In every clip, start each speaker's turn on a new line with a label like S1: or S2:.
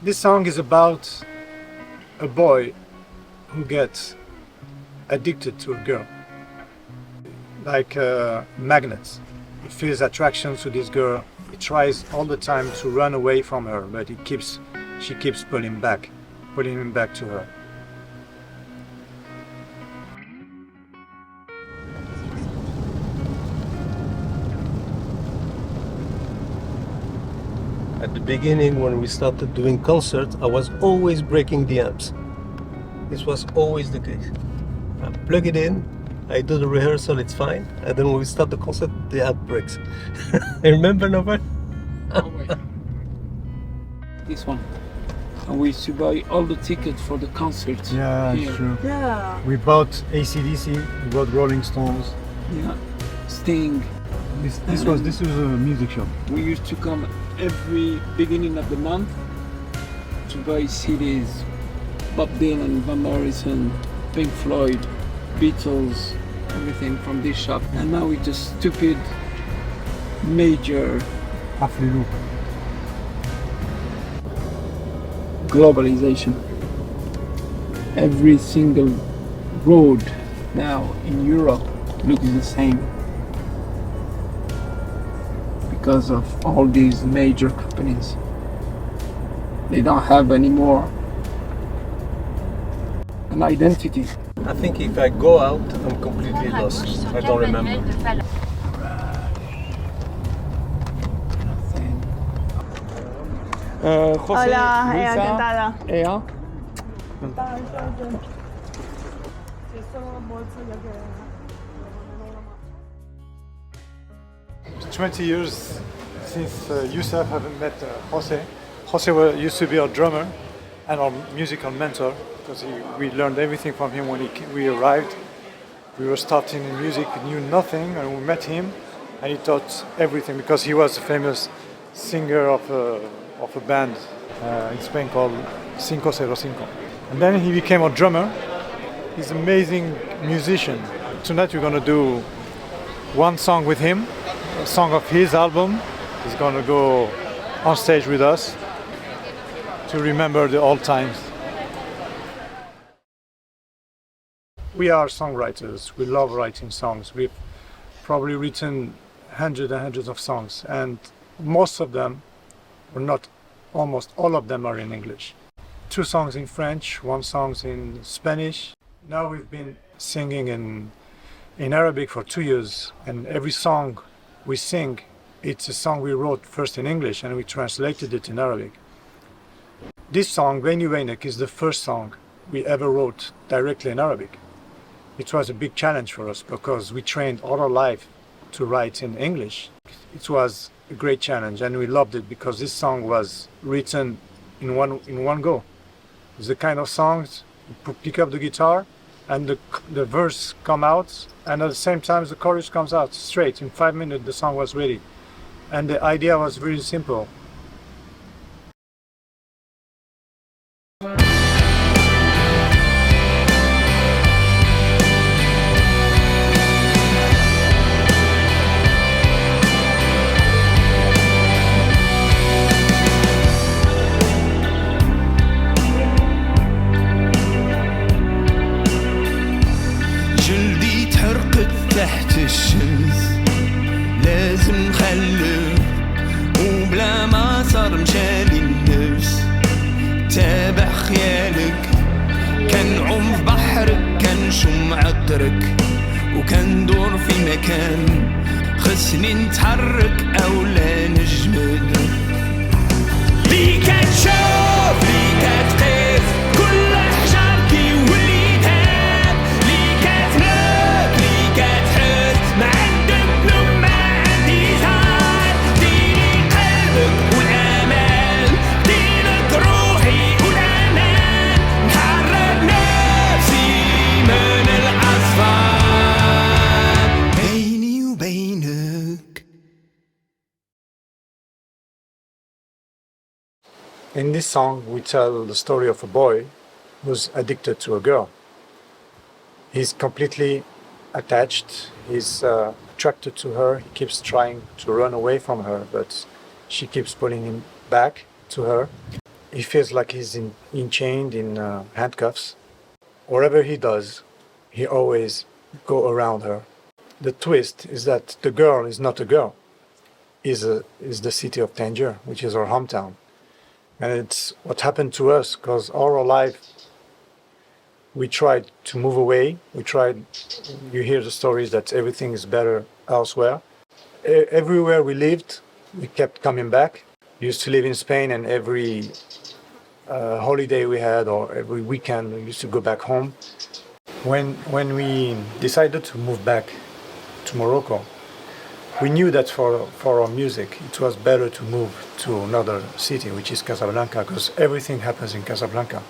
S1: This song is about a boy who gets addicted to a girl, like a magnet. He feels attraction to this girl. He tries all the time to run away from her, but she keeps pulling him back to her.
S2: At the beginning, when we started doing concerts, I was always breaking the amps. This was always the case. I plug it in, I do the rehearsal, it's fine, and then when we start the concert, the amp breaks. Remember, Novel?
S3: Oh, wait. This one. And we used to buy all the tickets for the concerts.
S1: Yeah,
S3: here.
S1: true.
S4: Yeah.
S1: We bought AC/DC, we bought Rolling Stones.
S3: Yeah. Sting.
S1: This was a music shop.
S3: We used to come every beginning of the month to buy CDs. Bob Dylan, Van Morrison, Pink Floyd, Beatles, everything from this shop. And now it's a stupid major globalization. Every single road now in Europe looks the same because of all these major companies. They don't have anymore an identity.
S2: I think if I go out, I'm completely lost. I don't remember.
S3: José,
S4: Hola,
S3: Luisa,
S4: encantada.
S3: Ea.
S1: 20 years since Yusuf haven't met Jose. Jose used to be our drummer and our musical mentor because we learned everything from him when we arrived. We were starting in music, we knew nothing, and we met him and he taught everything because he was a famous singer of a band in Spain called 505. And then he became our drummer. He's an amazing musician. Tonight we're going to do one song with him, a song of his album. He's going to go on stage with us to remember the old times. We are songwriters. We love writing songs. We've probably written hundreds and hundreds of songs, and most of them, or not almost all of them, are in English. 2 songs in French, 1 song in Spanish. Now we've been singing in Arabic for 2 years, and every song we sing, it's a song we wrote first in English and we translated it in Arabic. This song, Bayni Ou Baynek, is the first song we ever wrote directly in Arabic. It was a big challenge for us because we trained all our life to write in English. It was a great challenge and we loved it because this song was written in one go. It's the kind of songs you pick up the guitar and the verse come out, and at the same time the chorus comes out straight. In 5 minutes the song was ready, and the idea was very simple.
S5: تحت الشمس لازم نخلف وبلا ما صار مشالي النفس تابع خيالك كنعوم في بحرك كنشم عطرك وكندور في مكان خصني نتحرك او لا نجمد لي كتشوف لي كتقيس كل حجر كيولي ذهب لي كتنوب لي كتحس ما عندك نوم ما عندي زهر ديني قلبك والأمان دينك روحي والأمان نحرر نفسي من الأصفار بيني وبينك.
S1: In this song, we tell the story of a boy who's addicted to a girl. He's completely attached, he's attracted to her, he keeps trying to run away from her, but She keeps pulling him back to her. He feels like he's chained in handcuffs. Whatever he does, he always go around her. The twist is that the girl is not a girl. Is the city of Tangier, which is our hometown. And it's what happened to us, because all our life we tried to move away. You hear the stories that everything is better elsewhere. Everywhere we lived, we kept coming back. We used to live in Spain, and every holiday we had or every weekend we used to go back home. When we decided to move back to Morocco, we knew that for our music it was better to move to another city, which is Casablanca, because everything happens in Casablanca.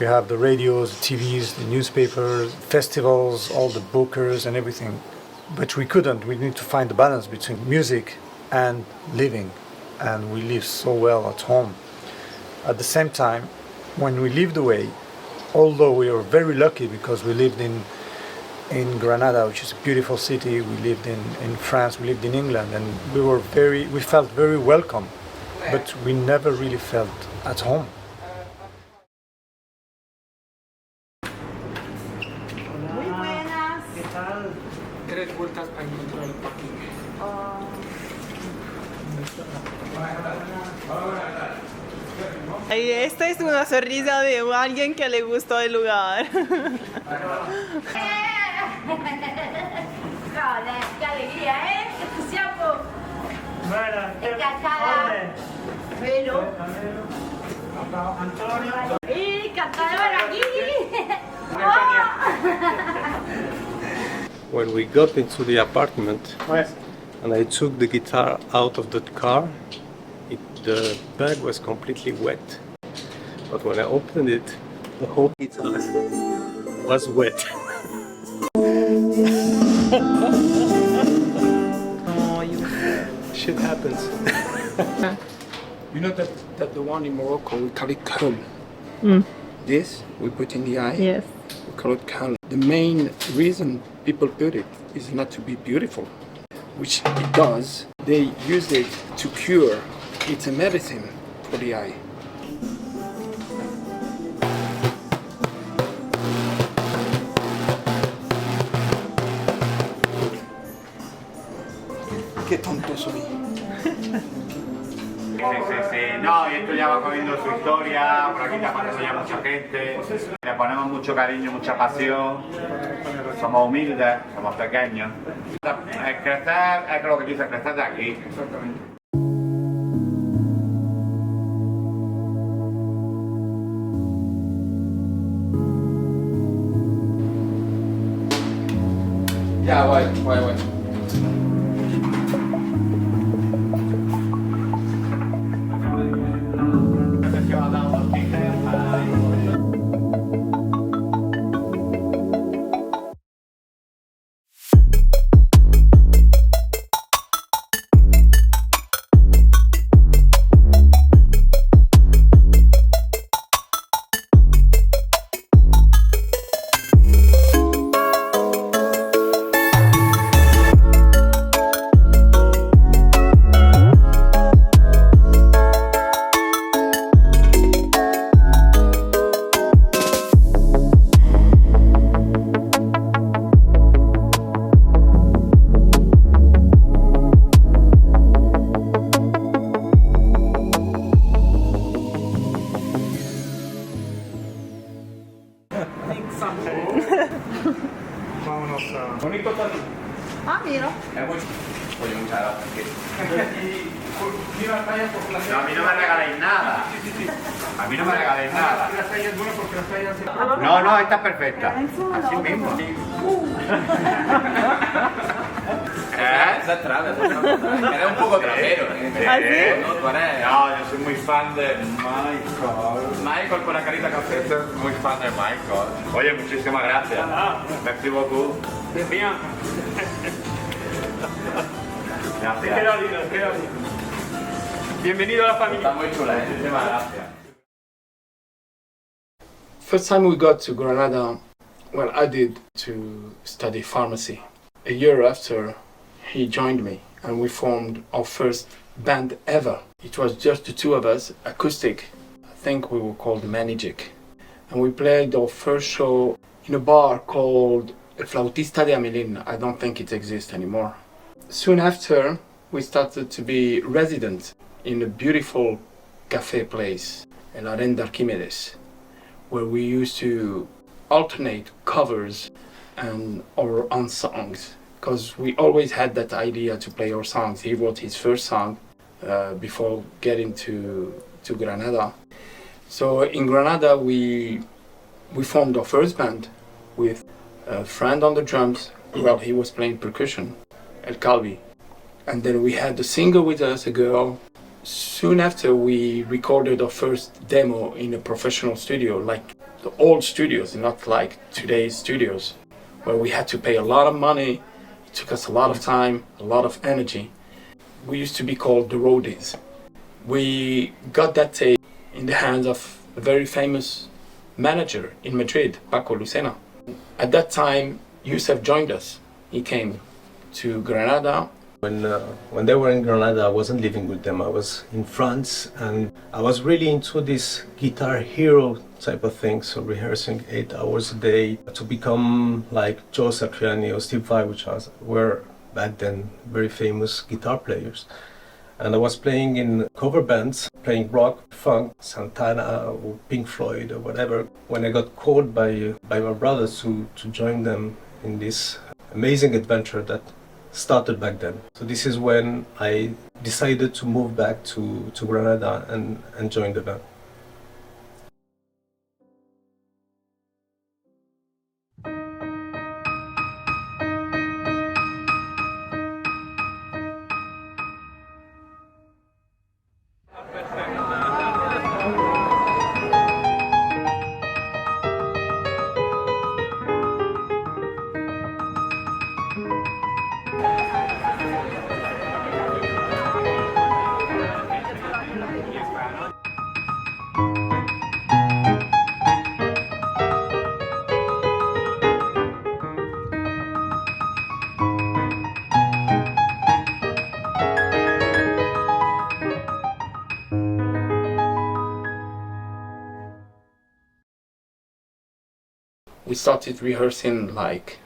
S1: We have the radios, the TVs, the newspapers, festivals, all the bookers and everything. But we couldn't. We need to find the balance between music and living. And we live so well at home. At the same time, when we lived away, although we were very lucky because we lived in Granada, which is a beautiful city, we lived in France, we lived in England, and we felt very welcome, but we never really felt at home.
S3: Tres vueltas para encontrar el parking.
S4: Y esta es una sonrisa de alguien que le gustó el lugar.
S6: Joder, qué alegría, ¿eh? ¡Qué entusiasmo! Encantada. Pero. ¡Y cantador aquí!
S2: When we got into the apartment and I took the guitar out of the car, the bag was completely wet. But when I opened it, the whole guitar was wet. Shit happens.
S3: You know that the one in Morocco, we call it curl. This we put in the eye.
S4: Yes.
S3: We call it curl. The main reason people put it is not to be beautiful, which it does. They use it to cure. It's a medicine for the eye. Qué tonto soy.
S7: Sí. No, y esto ya va cogiendo su historia, por aquí te aparece ya mucha gente, le ponemos mucho cariño, mucha pasión, somos humildes, somos pequeños. El crecer es lo que dice, crecer de aquí.
S3: Exactamente. Ya, guay.
S7: Bonito está.
S4: Ah, mira.
S7: Es muy... Oye, muchas gracias. No, a mí no me regaléis nada. A mí no me regaléis nada. No, esta es perfecta. Así mismo.
S8: Esa es trave, eres un poco trapero.
S7: No, yo soy muy fan de Michael.
S8: Michael con la carita café.
S7: Yo soy muy fan de Michael. Oye, muchísimas gracias. Merci beaucoup.
S3: Bien.
S7: Gracias.
S3: Queda lindo. Bienvenido a la familia.
S8: Está muy chula, muchísimas gracias.
S3: First time we got to Granada, well, I did to study pharmacy. A year after, he joined me
S9: and we formed our first band ever. It was just the two of us, acoustic. I think we were called Magic. And we played our first show in a bar called El Flautista de Amelín. I don't think it exists anymore. Soon after, we started to be resident in a beautiful cafe place, El Aren d'Archimedes, where we used to alternate covers and our own songs, because we always had that idea to play our songs. He wrote his first song before getting to Granada. So in Granada we formed our first band with a friend on the drums. Well, he was playing percussion, El Calvi. And then we had a singer with us, a girl. Soon after, we recorded our first demo in a professional studio, like the old studios, not like today's studios, where we had to pay a lot of money. It took us a lot of time, a lot of energy. We used to be called the Roadies. We got that tape in the hands of a very famous manager in Madrid, Paco Lucena. At that time, Youssef joined us. He came to Granada.
S2: When they were in Granada, I wasn't living with them. I was in France, and I was really into this guitar hero type of thing, so rehearsing 8 hours a day to become like Joe Satriani or Steve Vai, which were back then very famous guitar players. And I was playing in cover bands, playing rock, funk, Santana or Pink Floyd or whatever, when I got called by my brothers to join them in this amazing adventure that started back then. So this is when I decided to move back to Granada and join the band.
S9: We started rehearsing like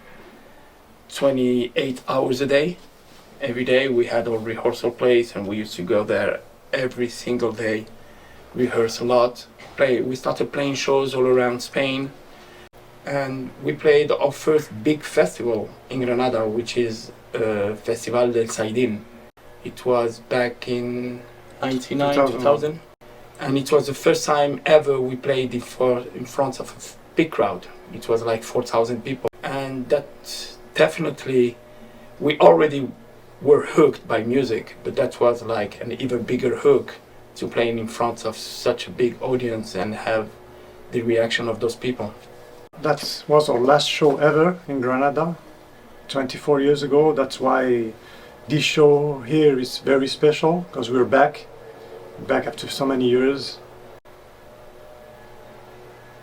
S9: 28 hours a day. Every day we had our rehearsal place and we used to go there every single day, rehearse a lot. We started playing shows all around Spain, and we played our first big festival in Granada, which is Festival del Saidin. It was back in 99, 2000. And it was the first time ever we played in front of a big crowd. It was like 4,000 people. And that definitely, we already were hooked by music, but that was like an even bigger hook to playing in front of such a big audience and have the reaction of those people.
S1: That was our last show ever in Granada, 24 years ago. That's why this show here is very special, because we're back after so many years.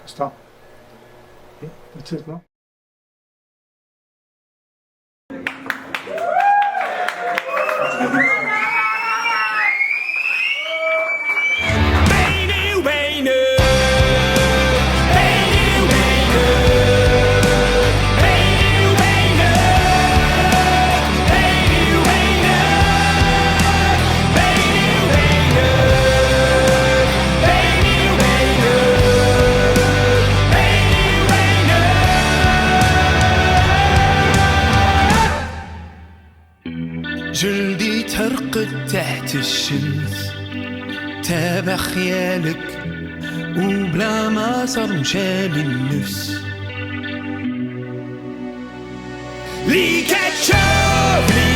S1: Stop. That's it, no?
S5: Bayni Ou Baynek, Bayni Ou Baynek, Bayni Ou Baynek, Bayni Ou Baynek, Bayni Ou Baynek, Bayni Ou Baynek. جلدي ترقد تحت الشمس، تابع خيالك وبلا ما صار مشال النفس. ليك تشوف